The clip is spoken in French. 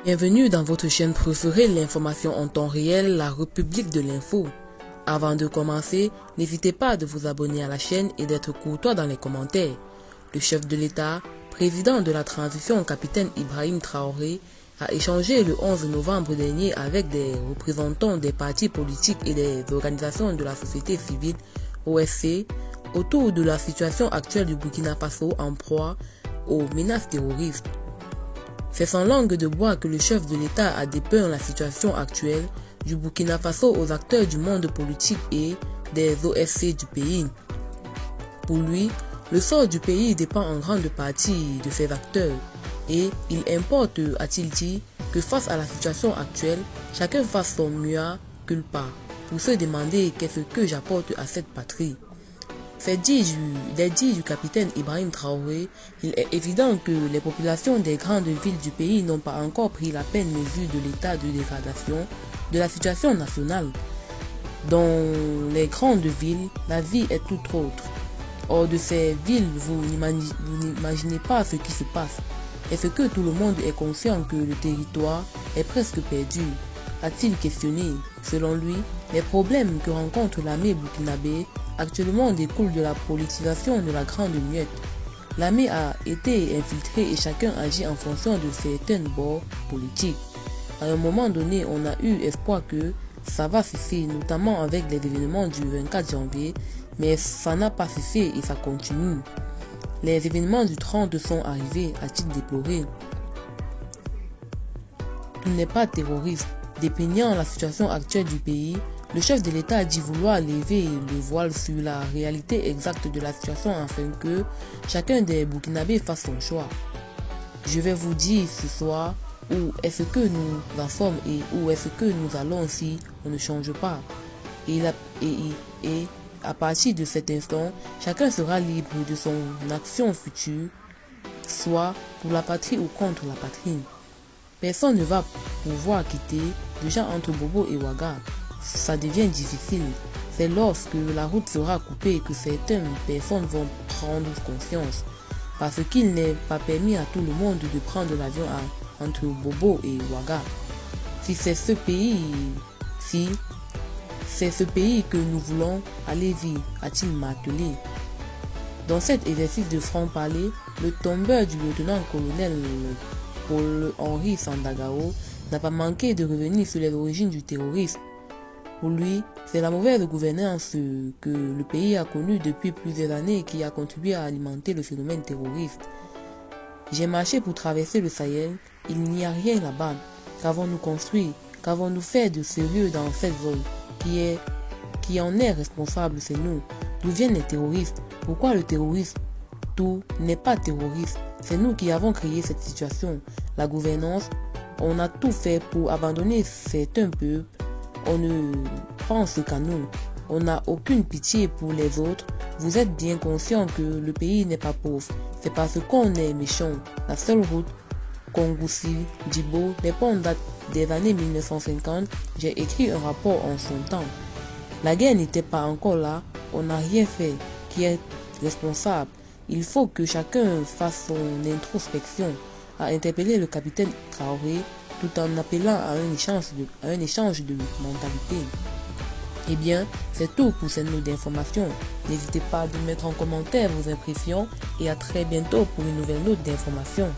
Bienvenue dans votre chaîne préférée, l'information en temps réel, la République de l'info. Avant de commencer, n'hésitez pas à vous abonner à la chaîne et d'être courtois dans les commentaires. Le chef de l'État, président de la transition, capitaine Ibrahim Traoré, a échangé le 11 novembre dernier avec des représentants des partis politiques et des organisations de la société civile OSC autour de la situation actuelle du Burkina Faso en proie aux menaces terroristes. C'est sans langue de bois que le chef de l'État a dépeint la situation actuelle du Burkina Faso aux acteurs du monde politique et des OSC du pays. Pour lui, le sort du pays dépend en grande partie de ses acteurs et il importe, a-t-il dit, que face à la situation actuelle, chacun fasse son mea culpa pour se demander qu'est-ce que j'apporte à cette patrie. Des dits du capitaine Ibrahim Traoré, il est évident que les populations des grandes villes du pays n'ont pas encore pris la peine mesure de l'état de dégradation de la situation nationale. Dans les grandes villes, la vie est tout autre. Hors de ces villes, vous n'imaginez pas ce qui se passe. Est-ce que tout le monde est conscient que le territoire est presque perdu? A-t-il questionné? Selon lui, les problèmes que rencontre l'armée burkinabé actuellement découlent de la politisation de la Grande Muette. L'armée a été infiltrée et chacun agit en fonction de certains bords politiques. À un moment donné, on a eu espoir que ça va cesser, notamment avec les événements du 24 janvier, mais ça n'a pas cessé et ça continue. Les événements du 30 sont arrivés, a-t-il déploré. Tout n'est pas terroriste. Dépeignant la situation actuelle du pays, le chef de l'État a dit vouloir lever le voile sur la réalité exacte de la situation afin que chacun des Burkinabés fasse son choix. Je vais vous dire ce soir où est-ce que nous en sommes et où est-ce que nous allons si on ne change pas. Et à partir de cet instant, chacun sera libre de son action future, soit pour la patrie ou contre la patrie. Personne ne va pouvoir quitter, déjà entre Bobo et Ouaga. Ça devient difficile. C'est lorsque la route sera coupée que certaines personnes vont prendre conscience. Parce qu'il n'est pas permis à tout le monde de prendre l'avion entre Bobo et Ouaga. Si c'est ce pays que nous voulons, allez-y, a-t-il martelé. Dans cet exercice de franc-parler, le tombeur du lieutenant-colonel Paul-Henri Sandagao n'a pas manqué de revenir sur les origines du terrorisme. Pour lui, c'est la mauvaise gouvernance que le pays a connue depuis plusieurs années qui a contribué à alimenter le phénomène terroriste. J'ai marché pour traverser le Sahel, il n'y a rien là-bas. Qu'avons-nous construit? Qu'avons-nous fait de sérieux dans cette zone? Qui en est responsable, c'est nous. D'où viennent les terroristes? Pourquoi le terrorisme? Tout n'est pas terroriste. C'est nous qui avons créé cette situation. La gouvernance, on a tout fait pour abandonner certains peuples. On ne pense qu'à nous. On n'a aucune pitié pour les autres. Vous êtes bien conscient que le pays n'est pas pauvre. C'est parce qu'on est méchant. La seule route, Kongoussi-Djibo, répond date des années 1950. J'ai écrit un rapport en son temps. La guerre n'était pas encore là. On n'a rien fait. Qui est responsable? Il faut que chacun fasse son introspection, a interpellé le capitaine Traoré tout en appelant à un échange de mentalité. Eh bien, c'est tout pour cette note d'information. N'hésitez pas à mettre en commentaire vos impressions et à très bientôt pour une nouvelle note d'information.